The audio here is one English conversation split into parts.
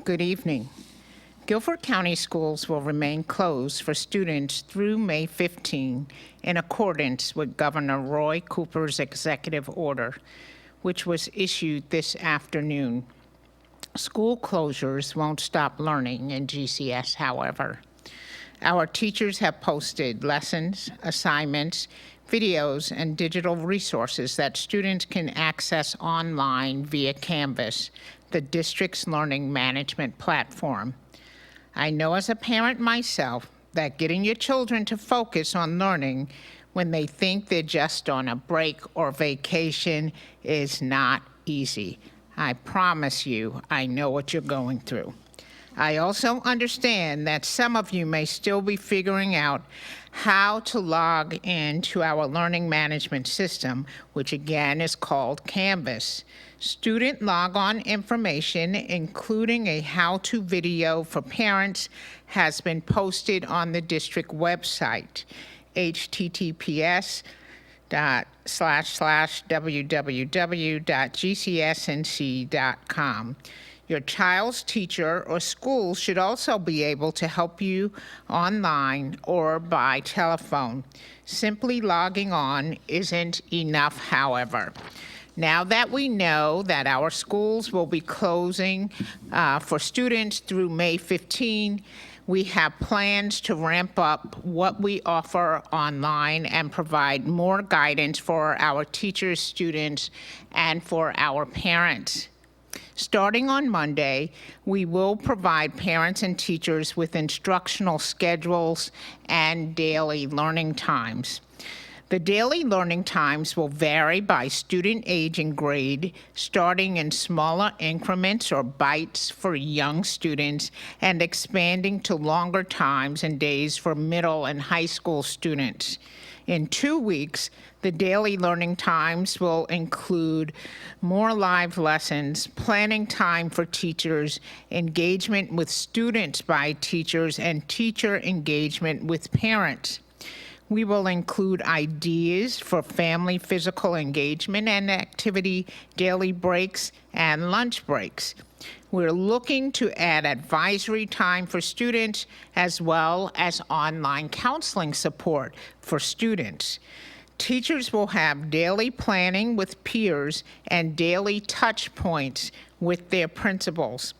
Good evening. Guilford County Schools will remain closed for students through May 15 in accordance with Governor Roy Cooper's executive order, which was issued this afternoon. School closures won't stop learning in GCS, however. Our teachers have posted lessons, assignments, videos, and digital resources that students can access online via Canvas, the district's learning management platform. I know as a parent myself that getting your children to focus on learning when they think they're just on a break or vacation is not easy. I promise you, I know what you're going through. I also understand that some of you may still be figuring out how to log into our learning management system, which again is called Canvas. Student logon information, including a how-to video for parents, has been posted on the district website, https://www.gcsnc.com. Your child's teacher or school should also be able to help you online or by telephone. Simply logging on isn't enough, however. Now that we know that our schools will be closing for students through May 15, we have plans to ramp up what we offer online and provide more guidance for our teachers, students, and for our parents. Starting on Monday, we will provide parents and teachers with instructional schedules and daily learning times. The daily learning times will vary by student age and grade, starting in smaller increments or bites for young students and expanding to longer times and days for middle and high school students. In 2 weeks, the daily learning times will include more live lessons, planning time for teachers, engagement with students by teachers, and teacher engagement with parents. We will include ideas for family physical engagement and activity, daily breaks, and lunch breaks. We're looking to add advisory time for students as well as online counseling support for students. Teachers will have daily planning with peers and daily touch points with their principals.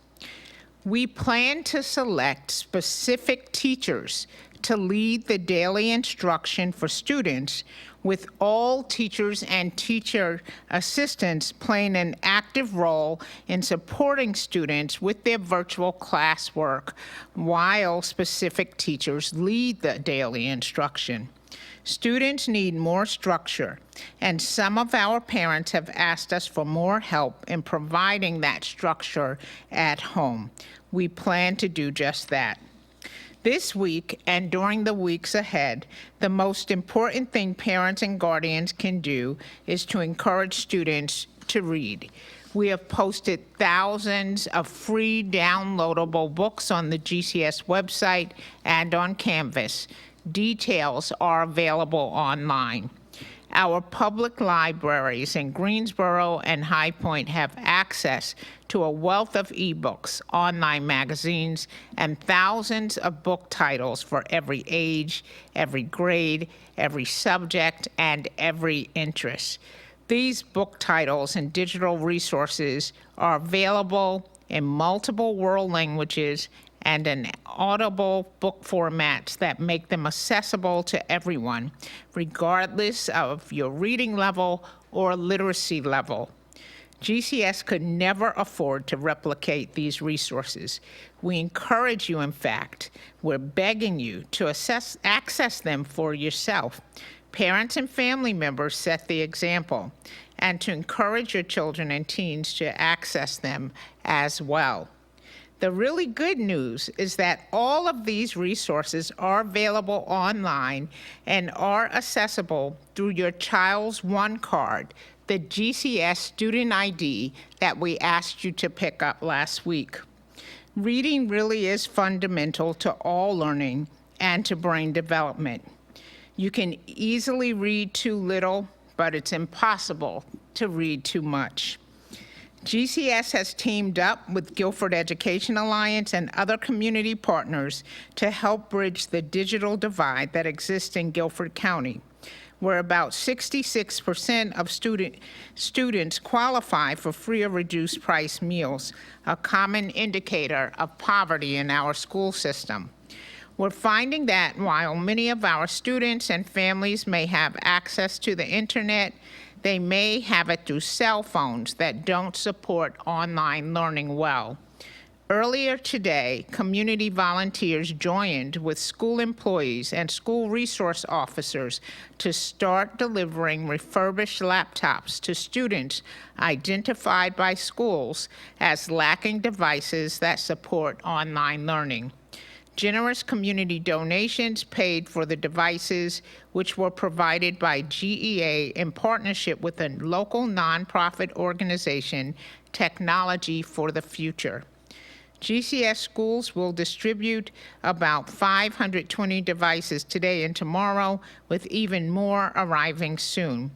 We plan to select specific teachers to lead the daily instruction for students, with all teachers and teacher assistants playing an active role in supporting students with their virtual classwork while specific teachers lead the daily instruction. Students need more structure, and some of our parents have asked us for more help in providing that structure at home. We plan to do just that. This week and during the weeks ahead, the most important thing parents and guardians can do is to encourage students to read. We have posted thousands of free downloadable books on the GCS website and on Canvas. Details are available online. Our public libraries in Greensboro and High Point have access to a wealth of ebooks, online magazines, and thousands of book titles for every age, every grade, every subject, and every interest. These book titles and digital resources are available in multiple world languages and in audible book formats that make them accessible to everyone, regardless of your reading level or literacy level. GCS could never afford to replicate these resources. We encourage you, in fact, we're begging you to access them for yourself. Parents and family members set the example, and to encourage your children and teens to access them as well. The really good news is that all of these resources are available online and are accessible through your child's One Card, the GCS student ID that we asked you to pick up last week. Reading really is fundamental to all learning and to brain development. You can easily read too little, but it's impossible to read too much. GCS has teamed up with Guilford Education Alliance and other community partners to help bridge the digital divide that exists in Guilford County, where about 66% of students qualify for free or reduced price meals, a common indicator of poverty in our school system. We're finding that while many of our students and families may have access to the internet, they may have it through cell phones that don't support online learning well. Earlier today, community volunteers joined with school employees and school resource officers to start delivering refurbished laptops to students identified by schools as lacking devices that support online learning. Generous community donations paid for the devices, which were provided by GEA in partnership with a local nonprofit organization, Technology for the Future. GCS schools will distribute about 520 devices today and tomorrow, with even more arriving soon.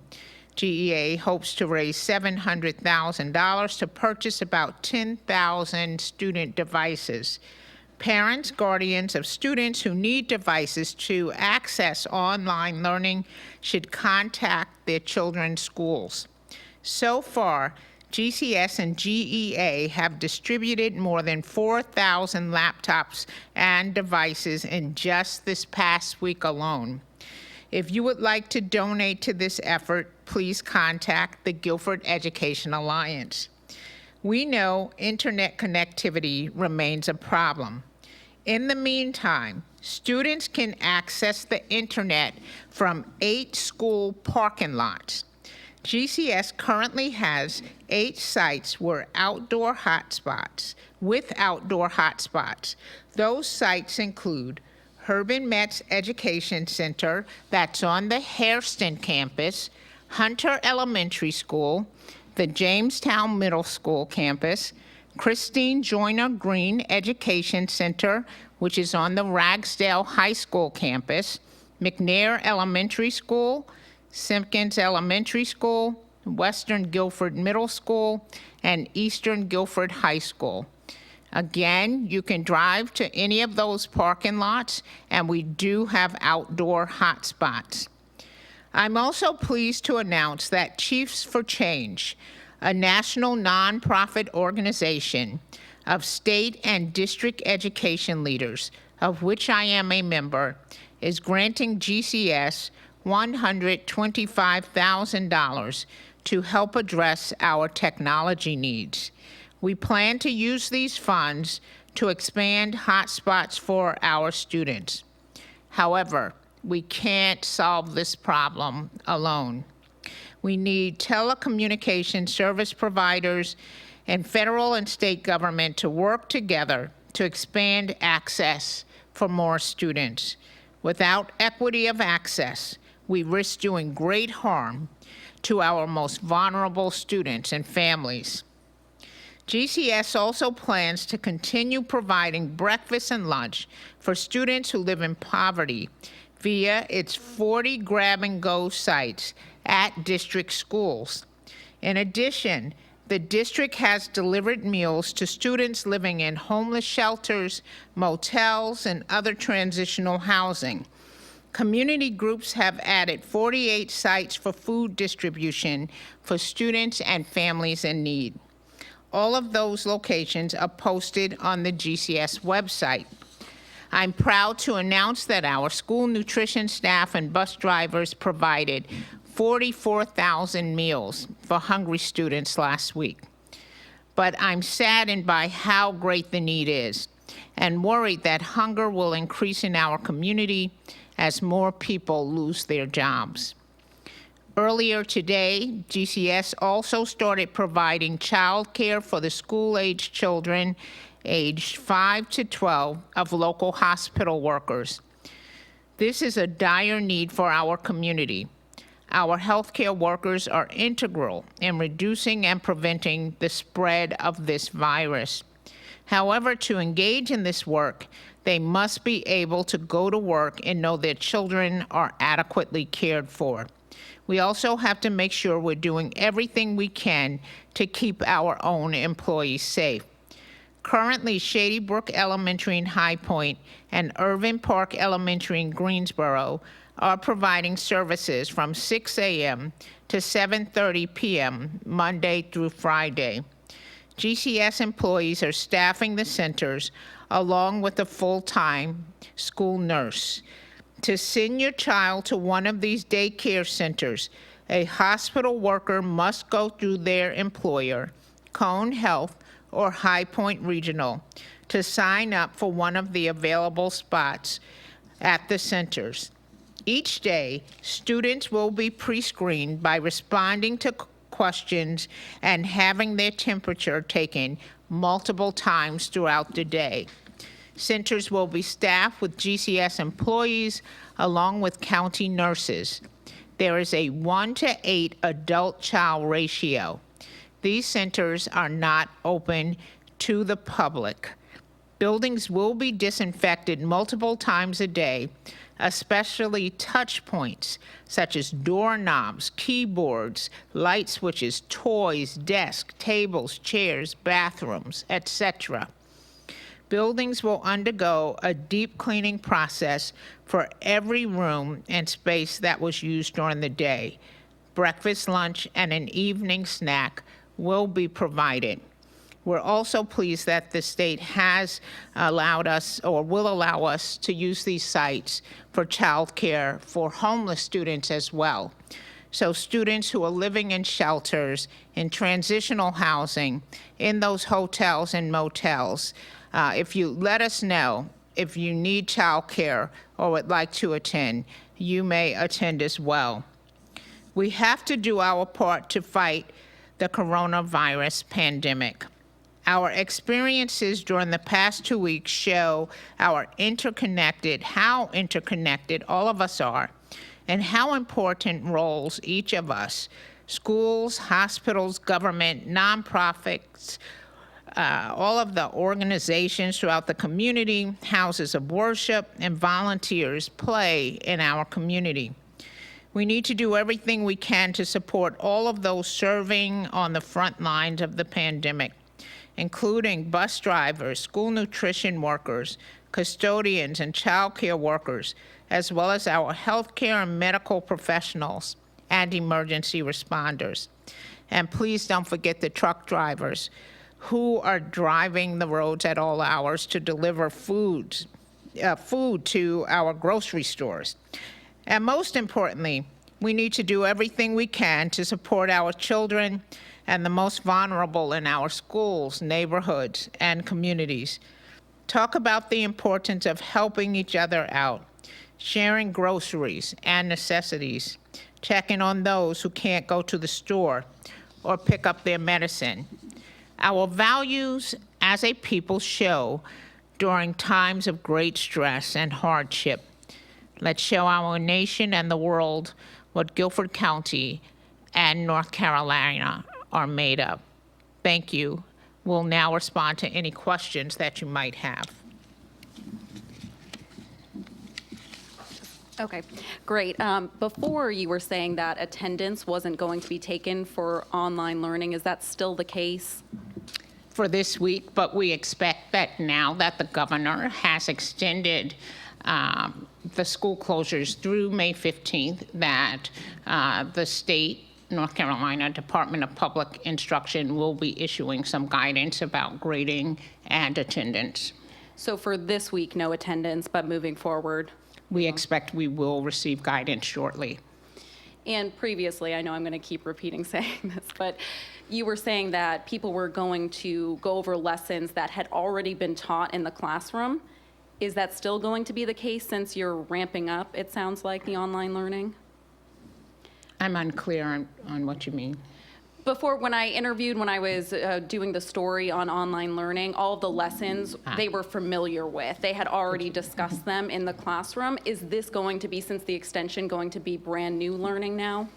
GEA hopes to raise $700,000 to purchase about 10,000 student devices. Parents, guardians of students who need devices to access online learning should contact their children's schools. So far, GCS and GEA have distributed more than 4,000 laptops and devices in just this past week alone. If you would like to donate to this effort, please contact the Guilford Education Alliance. We know internet connectivity remains a problem. In the meantime, students can access the internet from 8 school parking lots. GCS currently has 8 sites with outdoor hotspots. Those sites include Herman Metz Education Center, that's on the Hairston campus, Hunter Elementary School, the Jamestown Middle School campus, Christine Joyner Green Education Center, which is on the Ragsdale High School campus, McNair Elementary School, Simpkins Elementary School, Western Guilford Middle School, and Eastern Guilford High School. Again, you can drive to any of those parking lots, and we do have outdoor hotspots. I'm also pleased to announce that Chiefs for Change, a national nonprofit organization of state and district education leaders, of which I am a member, is granting GCS $125,000 to help address our technology needs. We plan to use these funds to expand hotspots for our students. However, we can't solve this problem alone. We need telecommunication service providers and federal and state government to work together to expand access for more students. Without equity of access, we risk doing great harm to our most vulnerable students and families. GCS also plans to continue providing breakfast and lunch for students who live in poverty via its 40 grab-and-go sites at district schools. In addition, the district has delivered meals to students living in homeless shelters, motels, and other transitional housing. Community groups have added 48 sites for food distribution for students and families in need. All of those locations are posted on the GCS website. I'm proud to announce that our school nutrition staff and bus drivers provided 44,000 meals for hungry students last week. But I'm saddened by how great the need is and worried that hunger will increase in our community as more people lose their jobs. Earlier today, GCS also started providing childcare for the school-aged children aged 5 to 12 of local hospital workers. This is a dire need for our community. Our healthcare workers are integral in reducing and preventing the spread of this virus. However, to engage in this work, they must be able to go to work and know their children are adequately cared for. We also have to make sure we're doing everything we can to keep our own employees safe. Currently, Shady Brook Elementary in High Point and Irvin Park Elementary in Greensboro are providing services from 6 a.m. to 7:30 p.m. Monday through Friday. GCS employees are staffing the centers along with a full-time school nurse. To send your child to one of these daycare centers, a hospital worker must go through their employer, Cone Health or High Point Regional, to sign up for one of the available spots at the centers. Each day, students will be pre-screened by responding to questions and having their temperature taken multiple times throughout the day. Centers will be staffed with GCS employees along with county nurses. There is a 1-to-8 adult-child ratio. These centers are not open to the public. Buildings will be disinfected multiple times a day, especially touch points such as doorknobs, keyboards, light switches, toys, desks, tables, chairs, bathrooms, etc. Buildings will undergo a deep cleaning process for every room and space that was used during the day. Breakfast, lunch, and an evening snack will be provided. We're also pleased that the state has allowed us or will allow us to use these sites for childcare for homeless students as well. So students who are living in shelters, in transitional housing, in those hotels and motels, if you let us know if you need childcare or would like to attend, you may attend as well. We have to do our part to fight the coronavirus pandemic. Our experiences during the past 2 weeks show how interconnected all of us are, and how important roles each of us, schools, hospitals, government, nonprofits, all of the organizations throughout the community, houses of worship, and volunteers play in our community. We need to do everything we can to support all of those serving on the front lines of the pandemic, including bus drivers, school nutrition workers, custodians, and child care workers, as well as our healthcare and medical professionals and emergency responders. And please don't forget the truck drivers who are driving the roads at all hours to deliver food to our grocery stores. And most importantly, we need to do everything we can to support our children and the most vulnerable in our schools, neighborhoods, and communities. Talk about the importance of helping each other out, sharing groceries and necessities, checking on those who can't go to the store or pick up their medicine. Our values as a people show during times of great stress and hardship. Let's show our nation and the world what Guilford County and North Carolina are made of. Thank you. We'll now respond to any questions that you might have. Okay, great. Before you were saying that attendance wasn't going to be taken for online learning. Is that still the case? For this week, but we expect that now that the governor has extended the school closures through May 15th, that the state, North Carolina Department of Public Instruction will be issuing some guidance about grading and attendance. So for this week, no attendance, but moving forward? We expect we will receive guidance shortly. And previously, I know I'm going to keep repeating saying this, but you were saying that people were going to go over lessons that had already been taught in the classroom. Is that still going to be the case since you're ramping up, it sounds like, the online learning? I'm unclear on what you mean. Before, when I was doing the story on online learning, all of the lessons they were familiar with. They had already discussed them in the classroom. Is this going to be, since the extension, going to be brand new learning now?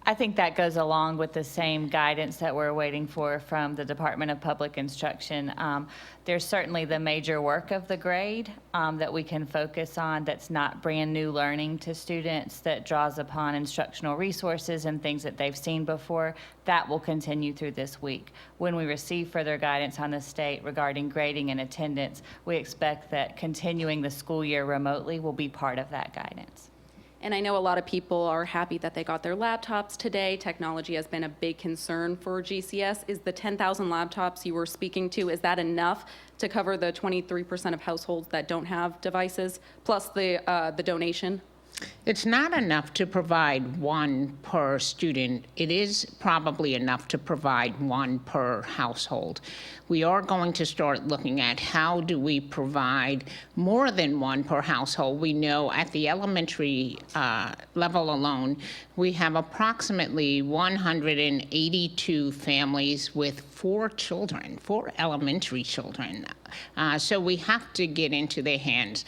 I think that goes along with the same guidance that we're waiting for from the Department of Public Instruction. There's certainly the major work of the grade that we can focus on that's not brand new learning to students, that draws upon instructional resources and things that they've seen before. That will continue through this week. When we receive further guidance on the state regarding grading and attendance, we expect that continuing the school year remotely will be part of that guidance. And I know a lot of people are happy that they got their laptops today. Technology has been a big concern for GCS. Is the 10,000 laptops you were speaking to, is that enough to cover the 23% of households that don't have devices, plus the donation? It's not enough to provide one per student. It is probably enough to provide one per household. We are going to start looking at how do we provide more than one per household. We know at the elementary level alone, we have approximately 182 families with 4 children, 4 elementary children. So we have to get into their hands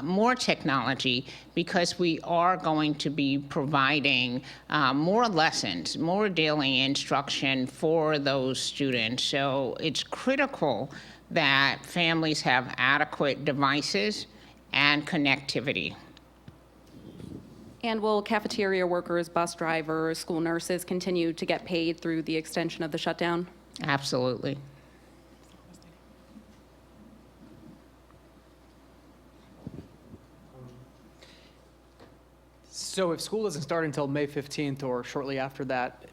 more technology, because we are going to be providing more lessons, more daily instruction for those students. So it's critical that families have adequate devices and connectivity. And will cafeteria workers, bus drivers, school nurses continue to get paid through the extension of the shutdown? Absolutely. So if school doesn't start until May 15th or shortly after that,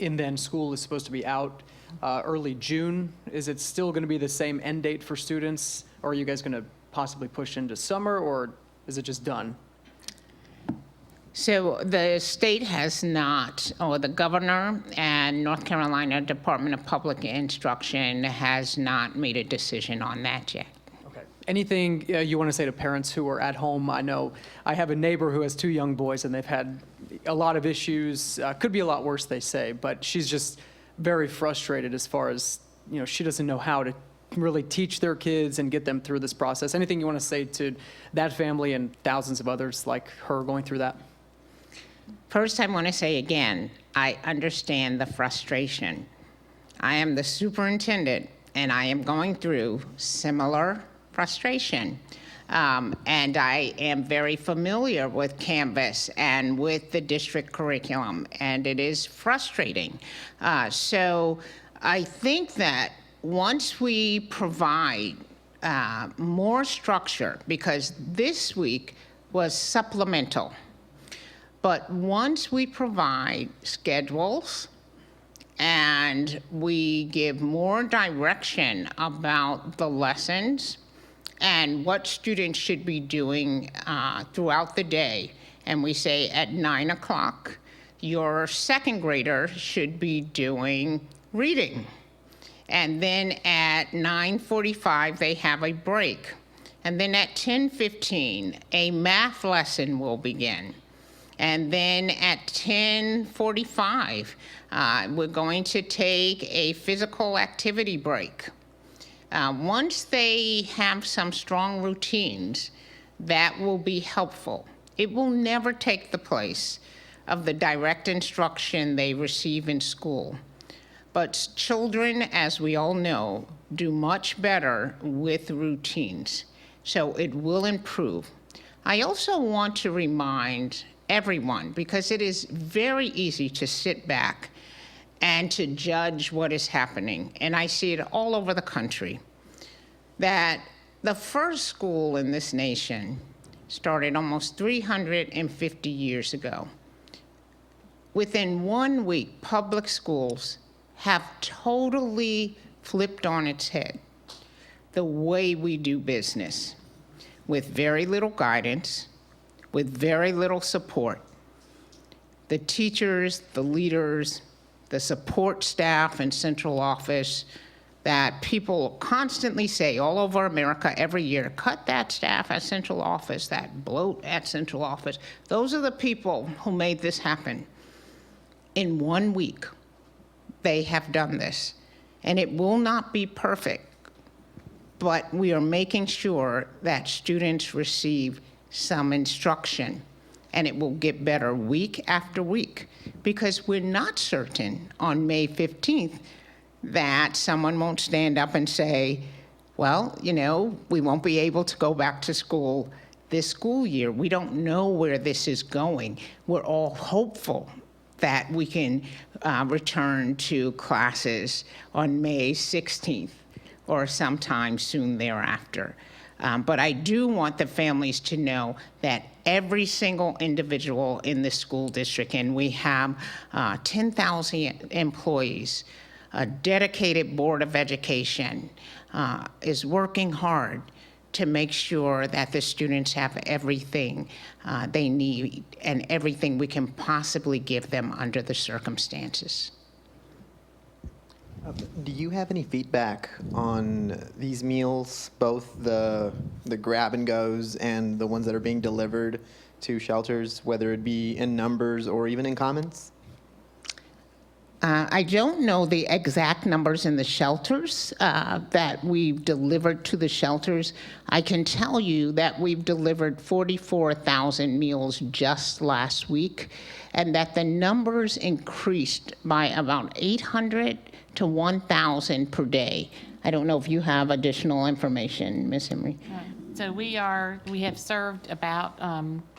and then school is supposed to be out early June, is it still going to be the same end date for students? Or are you guys going to possibly push into summer, or is it just done? So the state has not, or the governor and North Carolina Department of Public Instruction has not made a decision on that yet. Okay. Anything you want to say to parents who are at home? I know I have a neighbor who has 2 young boys, and they've had a lot of issues. Could be a lot worse, they say, but she's just very frustrated as far as, she doesn't know how to really teach their kids and get them through this process. Anything you want to say to that family and thousands of others like her going through that? First, I want to say again, I understand the frustration. I am the superintendent, and I am going through similar frustration. And I am very familiar with Canvas and with the district curriculum, and it is frustrating. So I think that once we provide more structure, because this week was supplemental, but once we provide schedules and we give more direction about the lessons and what students should be doing throughout the day, and we say at 9 o'clock, your second grader should be doing reading. And then at 9:45, they have a break. And then at 10:15, a math lesson will begin. And then at 10:45, we're going to take a physical activity break. Once they have some strong routines, that will be helpful. It will never take the place of the direct instruction they receive in school. But children, as we all know, do much better with routines. So it will improve. I also want to remind everyone, because it is very easy to sit back and to judge what is happening, and I see it all over the country, that the first school in this nation started almost 350 years ago. Within 1 week, public schools have totally flipped on its head the way we do business, with very little guidance, with very little support. The teachers, the leaders, the support staff and central office that people constantly say all over America every year, cut that staff at central office, that bloat at central office. Those are the people who made this happen. In 1 week, they have done this. And it will not be perfect, but we are making sure that students receive some instruction and it will get better week after week, because we're not certain on May 15th that someone won't stand up and say, well, we won't be able to go back to school this school year. We don't know where this is going. We're all hopeful that we can return to classes on May 16th or sometime soon thereafter. But I do want the families to know that every single individual in the school district, and we have 10,000 employees, a dedicated Board of Education is working hard to make sure that the students have everything they need and everything we can possibly give them under the circumstances. Do you have any feedback on these meals, both the grab and goes and the ones that are being delivered to shelters, whether it be in numbers or even in comments? I don't know the exact numbers in the shelters that we've delivered to the shelters. I can tell you that we've delivered 44,000 meals just last week, and that the numbers increased by about 800 to 1,000 per day. I don't know if you have additional information, Ms. Emery. So we have served about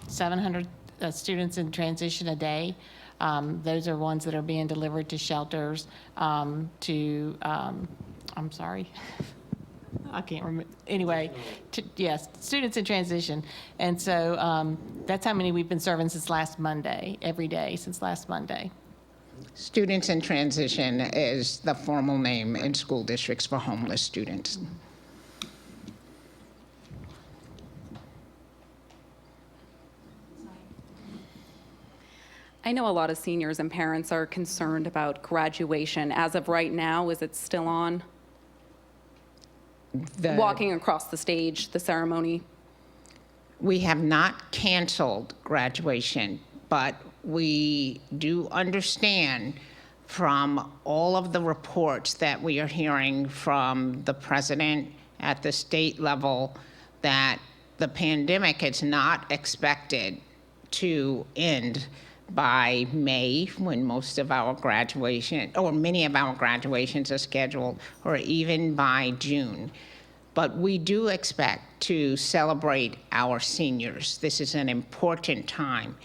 700 students in transition a day. Those are ones that are being delivered to shelters, I'm sorry, I can't remember. Anyway, yes, students in transition. And so that's how many we've been serving since last Monday, every day since last Monday. Students in Transition is the formal name in school districts for homeless students. I know a lot of seniors and parents are concerned about graduation. As of right now, is it still on? Walking across the stage, the ceremony? We have not canceled graduation, but we do understand from all of the reports that we are hearing from the president at the state level that the pandemic is not expected to end by May, when most of our graduation, or many of our graduations are scheduled, or even by June. But we do expect to celebrate our seniors. This is an important time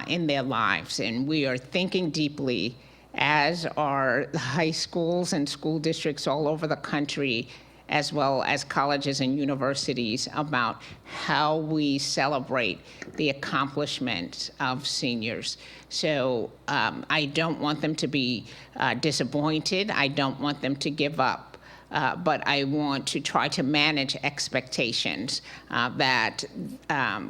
in their lives, and we are thinking deeply, as are high schools and school districts all over the country, as well as colleges and universities, about how we celebrate the accomplishments of seniors. So I don't want them to be disappointed. I don't want them to give up. But I want to try to manage expectations that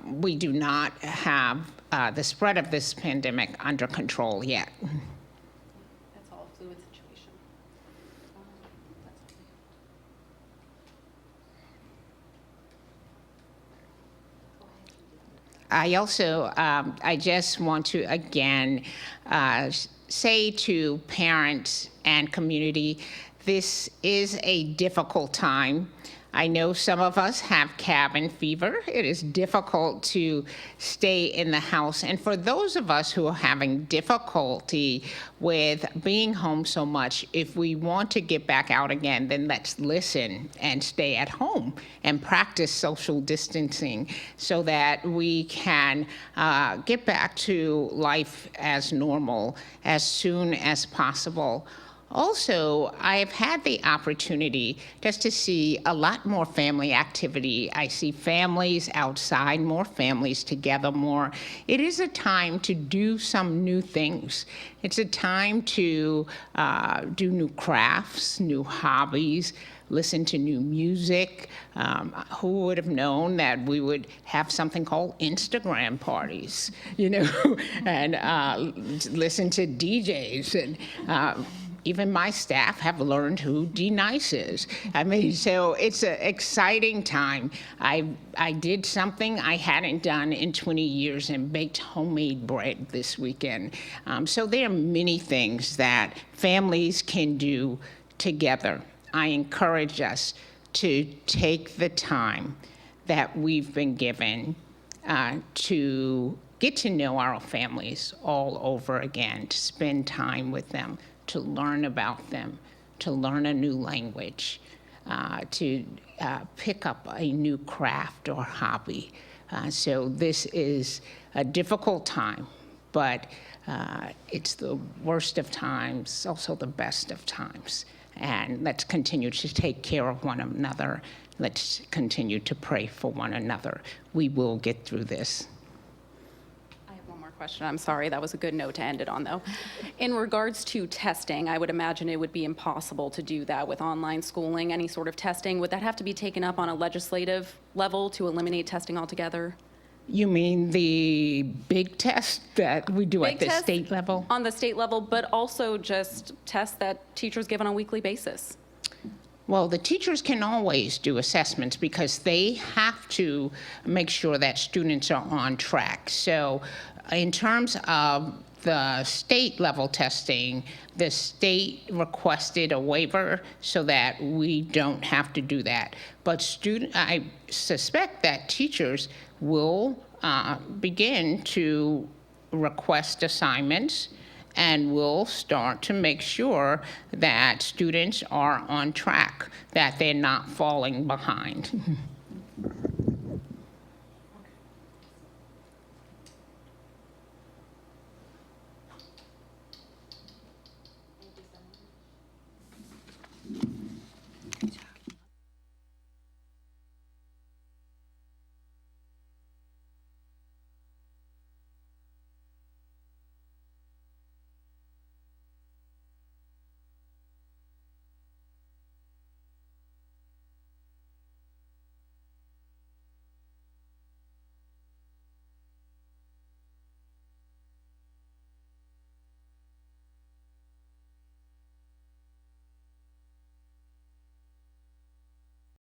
we do not have the spread of this pandemic under control yet. That's all a fluid situation. I also, I just want to again say to parents and community, this is a difficult time. I know some of us have cabin fever. It is difficult to stay in the house. And for those of us who are having difficulty with being home so much, if we want to get back out again, then let's listen and stay at home and practice social distancing so that we can get back to life as normal as soon as possible. Also, I've had the opportunity just to see a lot more family activity. I see families outside, more families together more. It is a time to do some new things. It's a time to do new crafts, new hobbies, listen to new music. Who would have known that we would have something called Instagram parties, and listen to DJs and even my staff have learned who D-Nice is. I mean, so it's an exciting time. I did something I hadn't done in 20 years and baked homemade bread this weekend. So there are many things that families can do together. I encourage us to take the time that we've been given to get to know our families all over again, to spend time with them, to learn about them, to learn a new language, to pick up a new craft or hobby. So this is a difficult time, but it's the worst of times, also the best of times. And let's continue to take care of one another. Let's continue to pray for one another. We will get through this. I have one more question. I'm sorry, that was a good note to end it on, though. In regards to testing, I would imagine it would be impossible to do that with online schooling, any sort of testing. Would that have to be taken up on a legislative level to eliminate testing altogether? You mean the big test that we do at Big the test state level? On the state level, but also just tests that teachers give on a weekly basis? Well, the teachers can always do assessments because they have to make sure that students are on track. So in terms of the state level testing, the state requested a waiver so that we don't have to do that. But I suspect that teachers will begin to request assignments, and we'll start to make sure that students are on track, that they're not falling behind.